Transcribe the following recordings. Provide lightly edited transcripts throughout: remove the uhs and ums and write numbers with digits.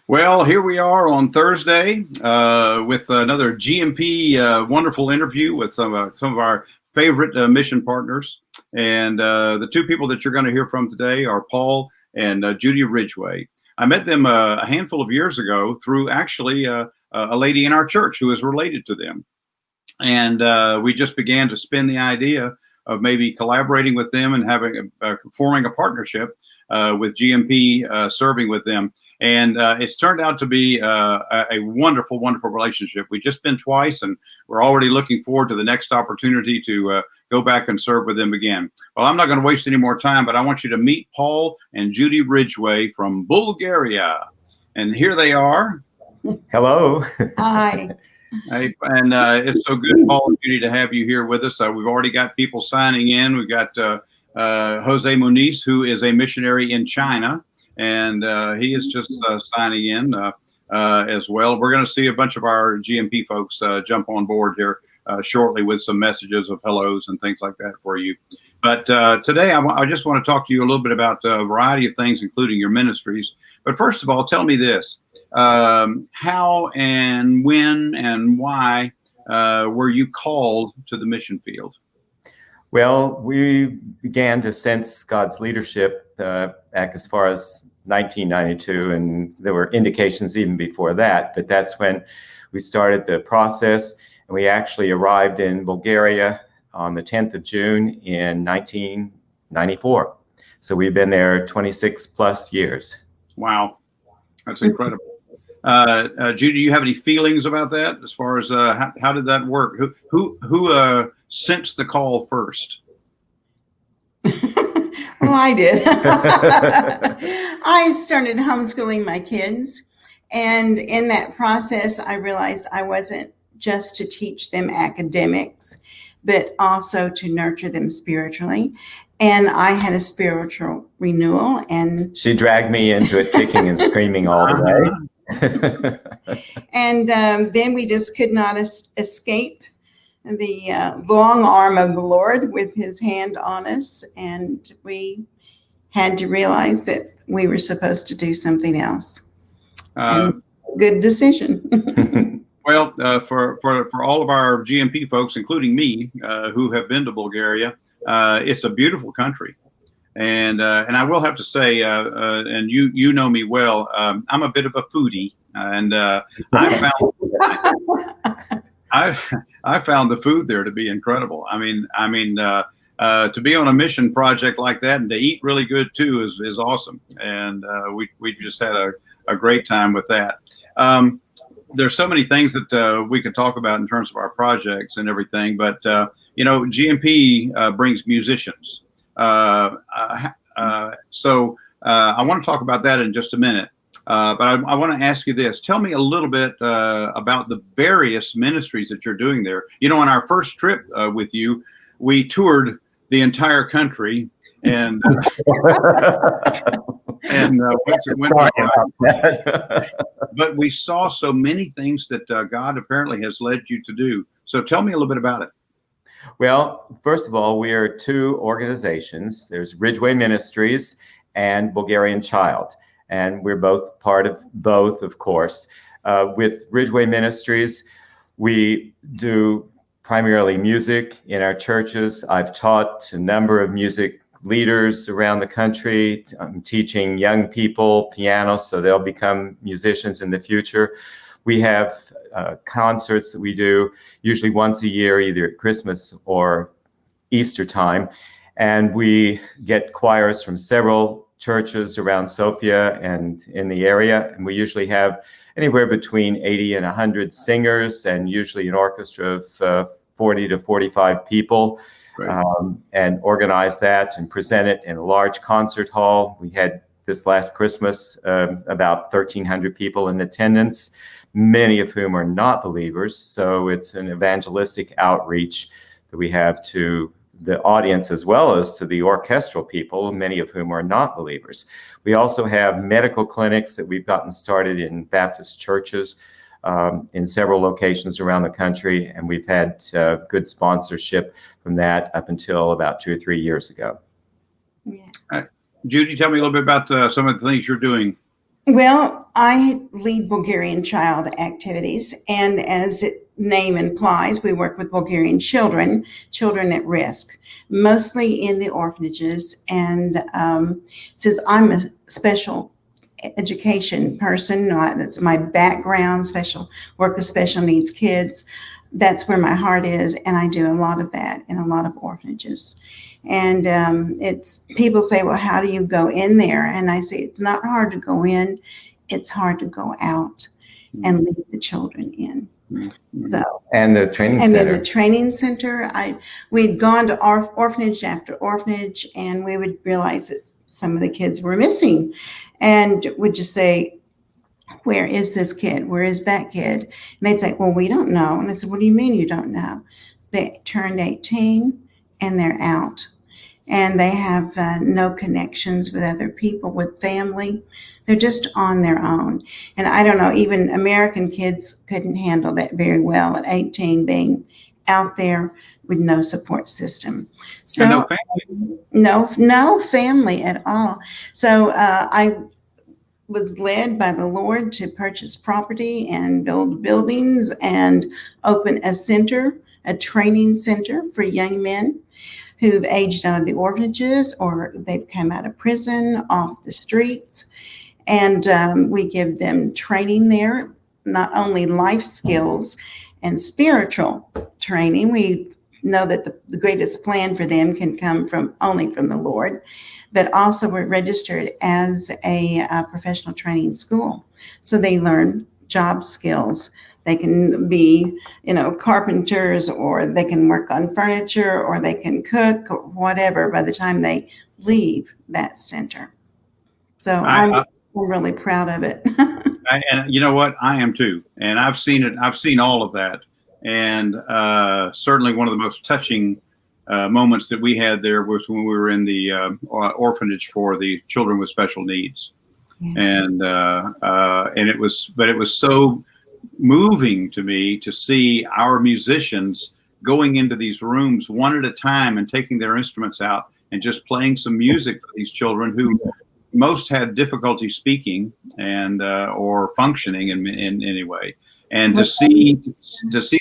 Well, here we are on Thursday with another GMP wonderful interview with some of our favorite mission partners. And the two people that you're going to hear from today are Paul and Judy Ridgway. I met them a handful of years ago through actually a lady in our church who is related to them. And we just began to spin the idea of maybe collaborating with them and forming a partnership with GMP, serving with them. And it's turned out to be a wonderful, wonderful relationship. We've just been twice, and we're already looking forward to the next opportunity to go back and serve with them again. Well, I'm not going to waste any more time, but I want you to meet Paul and Judy Ridgway from Bulgaria. And here they are. Hello. Hi. Hey, and it's so good, Paul and Judy, to have you here with us. We've already got people signing in. We've got Jose Muniz, who is a missionary in China, and he is just signing in as well. We're going to see a bunch of our GMP folks jump on board here shortly with some messages of hellos and things like that for you. But today, I just want to talk to you a little bit about a variety of things, including your ministries. But first of all, tell me this. How and when and why were you called to the mission field? Well, we began to sense God's leadership back as far as 1992, and there were indications even before that. But that's when we started the process, and we actually arrived in Bulgaria on the 10th of June in 1994. So we've been there 26 plus years. Wow, that's incredible. Judy, do you have any feelings about that as far as how did that work? Who sensed the call first? Well, I did. I started homeschooling my kids, and in that process, I realized I wasn't just to teach them academics, but also to nurture them spiritually. And I had a spiritual renewal, and she dragged me into it, kicking and screaming all the way. And then we just could not escape the long arm of the Lord with his hand on us, and we had to realize that we were supposed to do something else. Good decision. Well, for all of our GMP folks, including me, who have been to Bulgaria, it's a beautiful country. And I will have to say, and you know me well, I'm a bit of a foodie, and I found the food there to be incredible. I mean, to be on a mission project like that and to eat really good too is awesome. And we just had a great time with that. There's so many things that we could talk about in terms of our projects and everything, but GMP brings musicians. So I want to talk about that in just a minute. But I want to ask you this. Tell me a little bit about the various ministries that you're doing there. You know, on our first trip with you, we toured the entire country and but we saw so many things that God apparently has led you to do. So tell me a little bit about it. Well, first of all, we are two organizations. There's Ridgway Ministries and Bulgarian Child, and we're both part of both, of course. With Ridgway Ministries, we do primarily music in our churches. I've taught a number of music leaders around the country. I'm teaching young people piano, so they'll become musicians in the future. We have concerts that we do usually once a year, either at Christmas or Easter time. And we get choirs from several churches around Sofia and in the area. And we usually have anywhere between 80 and 100 singers, and usually an orchestra of 40 to 45 people. Right. And organize that and present it in a large concert hall. We had this last Christmas about 1,300 people in attendance, many of whom are not believers. So it's an evangelistic outreach that we have to the audience as well as to the orchestral people, many of whom are not believers. We also have medical clinics that we've gotten started in Baptist churches in several locations around the country, and we've had good sponsorship from that up until about 2 or 3 years ago. Yeah. Judy, tell me a little bit about some of the things you're doing. Well, I lead Bulgarian child activities, and as its name implies, we work with Bulgarian children, children at risk, mostly in the orphanages. And since I'm a special education person, that's my background, special work with special needs kids, that's where my heart is, and I do a lot of that in a lot of orphanages. And it's people say, well, how do you go in there? And I say, it's not hard to go in, it's hard to go out and lead the children in. So, and the training and center. then the training center, we'd gone to orphanage after orphanage, and we would realize that some of the kids were missing, and would just say, where is this kid? Where is that kid? And they'd say, well, we don't know. And I said, what do you mean you don't know? They turned 18 and they're out. And they have no connections with other people, with family. They're just on their own. And I don't know, even American kids couldn't handle that very well at 18, being out there with no support system. So And no family. no family at all. So I was led by the Lord to purchase property and build buildings and open a center, a training center for young men who've aged out of the orphanages or they've come out of prison, off the streets. And we give them training there, not only life skills and spiritual training. We know that the greatest plan for them can come only from the Lord, but also we're registered as a professional training school. So they learn job skills. They can be, carpenters, or they can work on furniture, or they can cook, or whatever, by the time they leave that center. So I'm really proud of it. And you know what? I am too. And I've seen it. I've seen all of that. And certainly one of the most touching moments that we had there was when we were in the orphanage for the children with special needs. Yes. And it was so moving to me to see our musicians going into these rooms one at a time and taking their instruments out and just playing some music for these children who most had difficulty speaking and or functioning in any way, and to see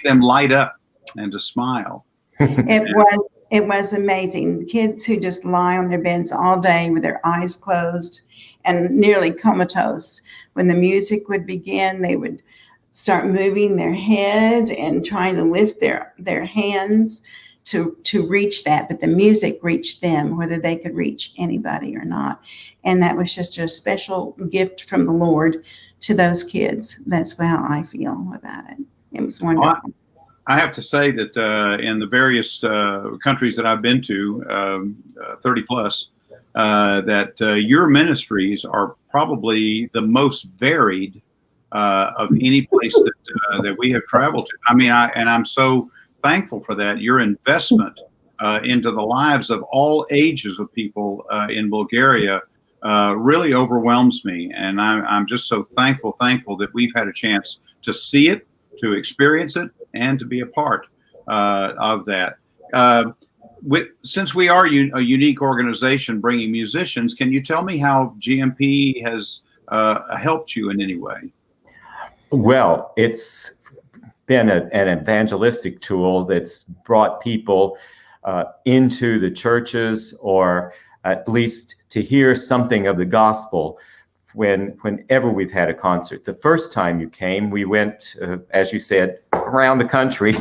them light up and to smile. It was amazing. The kids who just lie on their beds all day with their eyes closed and nearly comatose. When the music would begin, they would start moving their head and trying to lift their hands to reach that, but the music reached them, whether they could reach anybody or not. And that was just a special gift from the Lord to those kids. That's how I feel about it. It was wonderful. Well, I have to say that in the various countries that I've been to, 30 plus, that your ministries are probably the most varied of any place that we have traveled to. I mean, I'm so thankful for that. Your investment into the lives of all ages of people in Bulgaria really overwhelms me, and I'm just so thankful that we've had a chance to see it, to experience it, and to be a part of that. Since we are a unique organization bringing musicians, can you tell me how GMP has helped you in any way? Well, it's been an evangelistic tool that's brought people into the churches, or at least to hear something of the gospel whenever we've had a concert. The first time you came, we went, as you said, around the country,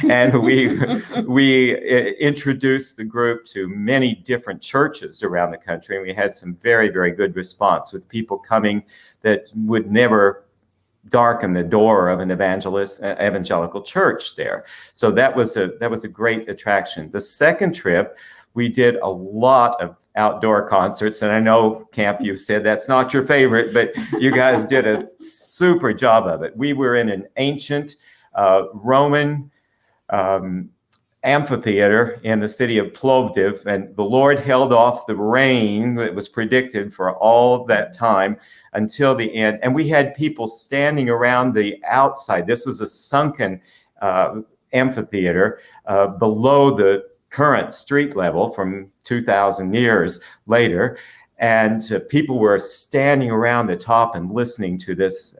and we introduced the group to many different churches around the country, and we had some very, very good response with people coming that would never darken the door of an evangelical church there. So that was a great attraction. The second trip, we did a lot of outdoor concerts, and I know, Camp, you said that's not your favorite, but you guys did a super job of it. We were in an ancient Roman amphitheater in the city of Plovdiv, and the Lord held off the rain that was predicted for all that time until the end. And we had people standing around the outside. This was a sunken amphitheater below the current street level from 2,000 years later. And people were standing around the top and listening to this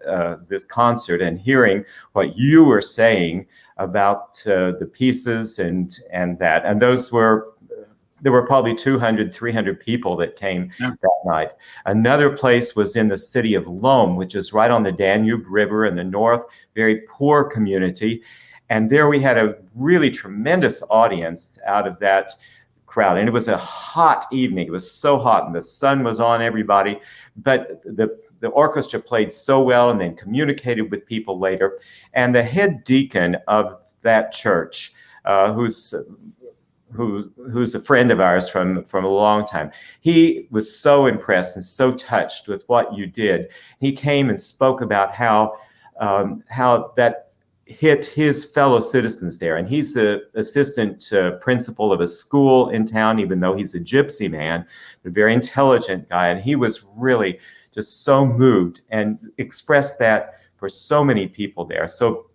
concert and hearing what you were saying about the pieces and that. And there were probably 200, 300 people that came that night. Another place was in the city of Lom, which is right on the Danube River in the north, very poor community. And there we had a really tremendous audience out of that crowd. And it was a hot evening. It was so hot and the sun was on everybody. But the orchestra played so well and then communicated with people later. And the head deacon of that church, who's a friend of ours from a long time. He was so impressed and so touched with what you did. He came and spoke about how that hit his fellow citizens there. And he's the assistant principal of a school in town, even though he's a gypsy man, a very intelligent guy. And he was really just so moved and expressed that for so many people there. So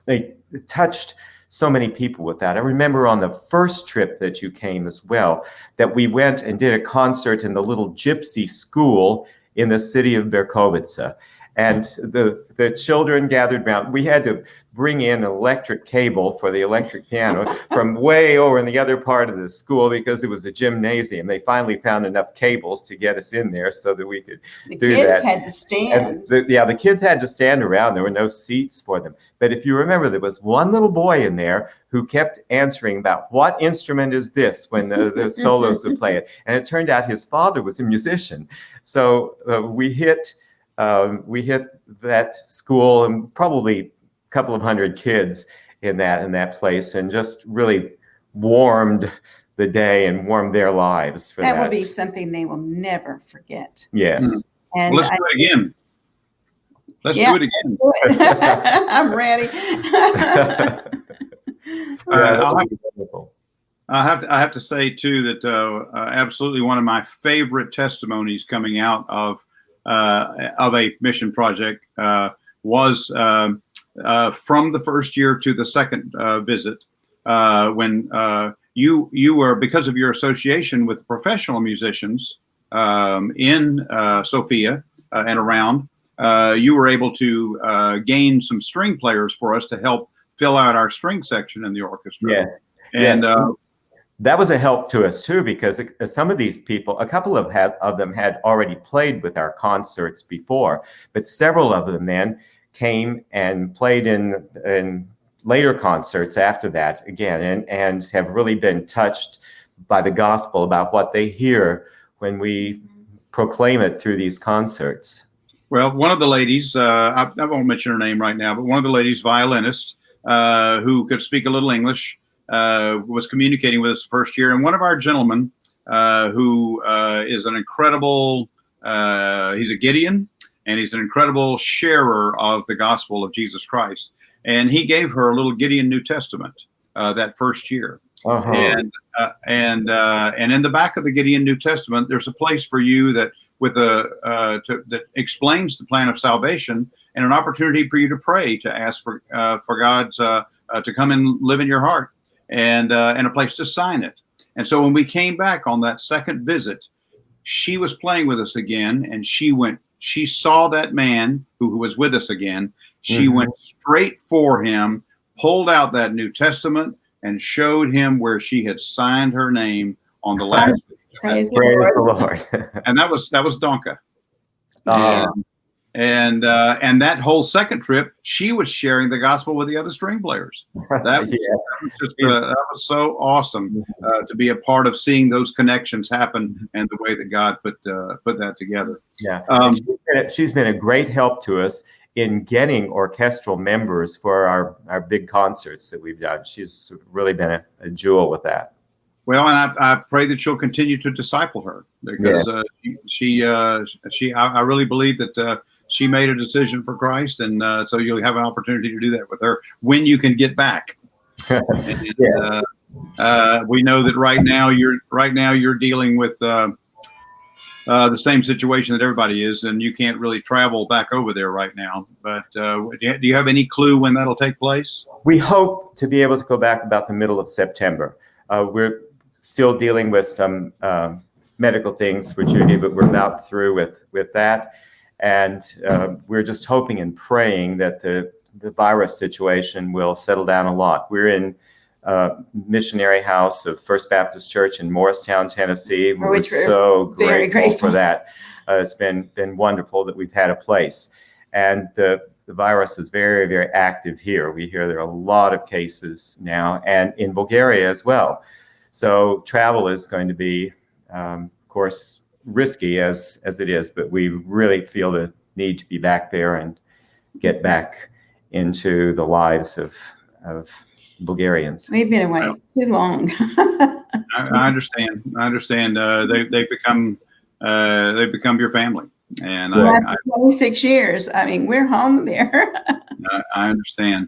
they touched so many people with that. I remember on the first trip that you came as well, that we went and did a concert in the little gypsy school in the city of Berkovica. And the children gathered around. We had to bring in an electric cable for the electric piano from way over in the other part of the school because it was a gymnasium. They finally found enough cables to get us in there so that we could do that. The kids had to stand. The kids had to stand around. There were no seats for them. But if you remember, there was one little boy in there who kept answering about what instrument is this when the solos would play it. And it turned out his father was a musician. So we hit that school and probably a couple of hundred kids in that place, and just really warmed the day and warmed their lives for that. That will be something they will never forget. Yes. And well, let's do it again. Let's do it again. I'm ready. I have to say too that absolutely one of my favorite testimonies coming out of a mission project was from the first year to the second visit, when you were, because of your association with professional musicians in Sofia and around, you were able to gain some string players for us to help fill out our string section in the orchestra. Yeah. And that was a help to us too, because some of these people, a couple of them had already played with our concerts before, but several of them then came and played in later concerts after that again, and have really been touched by the gospel about what they hear when we proclaim it through these concerts. Well, one of the ladies, I won't mention her name right now, but one of the ladies, violinist, who could speak a little English, was communicating with us the first year. And one of our gentlemen, who is an incredible, he's a Gideon, and he's an incredible sharer of the gospel of Jesus Christ. And he gave her a little Gideon New Testament that first year. Uh-huh. And in the back of the Gideon New Testament, there's a place for you that that explains the plan of salvation, and an opportunity for you to pray, to ask for God's to come and live in your heart, and a place to sign it. And so when we came back on that second visit, she was playing with us again, and she saw that man who was with us again. She went straight for him, pulled out that New Testament, and showed him where she had signed her name on the last page. Praise the Lord. And that was Donka. And that whole second trip, she was sharing the gospel with the other string players. That was so awesome to be a part of seeing those connections happen and the way that God put that together. Yeah, she's been a great help to us in getting orchestral members for our big concerts that we've done. She's really been a jewel with that. Well, and I pray that you'll continue to disciple her, because I really believe that she made a decision for Christ, and so you'll have an opportunity to do that with her when you can get back. We know that right now you're dealing with the same situation that everybody is, and you can't really travel back over there right now. But do you have any clue when that'll take place? We hope to be able to go back about the middle of September. We're still dealing with some medical things for Judy, but we're about through with that. And we're just hoping and praying that the virus situation will settle down a lot. We're in missionary house of First Baptist Church in Morristown, Tennessee. We're so grateful for that. It's been wonderful that we've had a place. And the virus is very, very active here. We hear there are a lot of cases now, and in Bulgaria as well. So travel is going to be, of course, risky as it is, but we really feel the need to be back there and get back into the lives of Bulgarians. We've been away too long. I understand. They've become your family, and I 26 years. I mean, we're home there. I understand.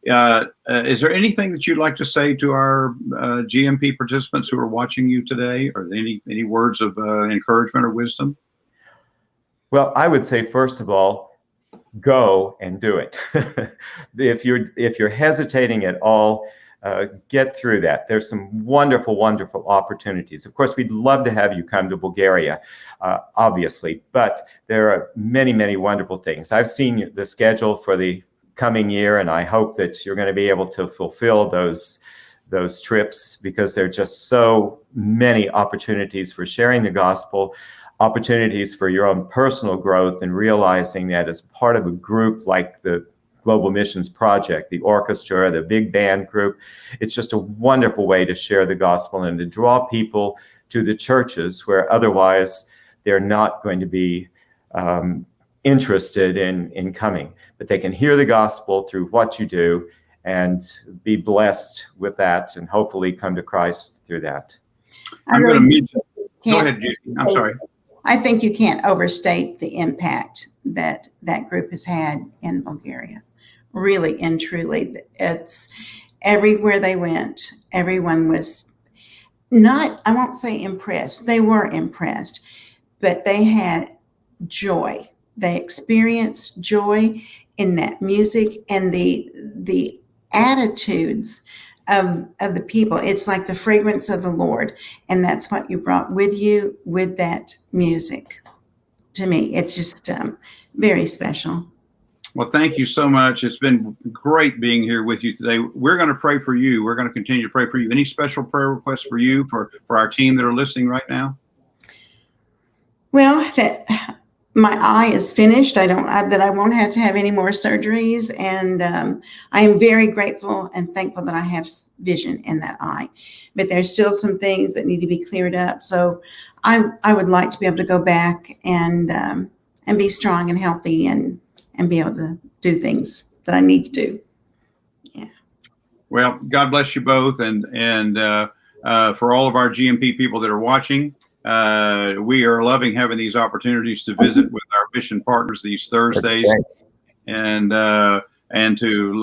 Is there anything that you'd like to say to our GMP participants who are watching you today, or any words of encouragement or wisdom? Well, I would say, first of all, go and do it. If you're hesitating at all, get through that. There's some wonderful, wonderful opportunities. Of course, we'd love to have you come to Bulgaria, obviously, but there are many, many wonderful things. I've seen the schedule for the coming year, and I hope that you're going to be able to fulfill those trips, because there are just so many opportunities for sharing the gospel, opportunities for your own personal growth, and realizing that as part of a group like the Global Missions Project, the orchestra, the big band group, it's just a wonderful way to share the gospel and to draw people to the churches where otherwise they're not going to be interested in coming. But they can hear the gospel through what you do and be blessed with that, and hopefully come to Christ through that. I'm going to mute you. Go ahead, Judy. I'm sorry. I think you can't overstate the impact that group has had in Bulgaria. Really and truly, it's everywhere they went, everyone was not, I won't say impressed, they were impressed, but they had joy. They experienced joy in that music and the attitudes of the people. It's like the fragrance of the Lord, and that's what you brought with you with that music. To me, it's just very special. Well, thank you so much. It's been great being here with you today. We're going to pray for you. We're going to continue to pray for you. Any special prayer requests for you, for our team that are listening right now? Well, that my eye is finished. That I won't have to have any more surgeries, and I am very grateful and thankful that I have vision in that eye. But there's still some things that need to be cleared up. So I would like to be able to go back and be strong and healthy and be able to do things that I need to do. Yeah. Well, God bless you both, and for all of our GMP people that are watching. We are loving having these opportunities to visit with our mission partners these Thursdays, and to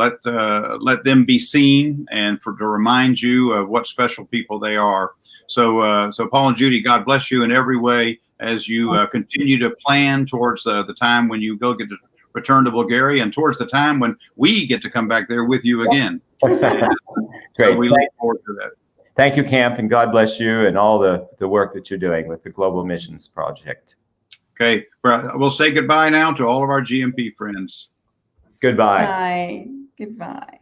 let them be seen, and to remind you of what special people they are. So Paul and Judy, God bless you in every way as you continue to plan towards the time when you get to return to Bulgaria, and towards the time when we get to come back there with you again. Great. So we look forward to that. Thank you, Camp, and God bless you and all the work that you're doing with the Global Missions Project. Okay, we'll say goodbye now to all of our GMP friends. Goodbye. Bye. Goodbye.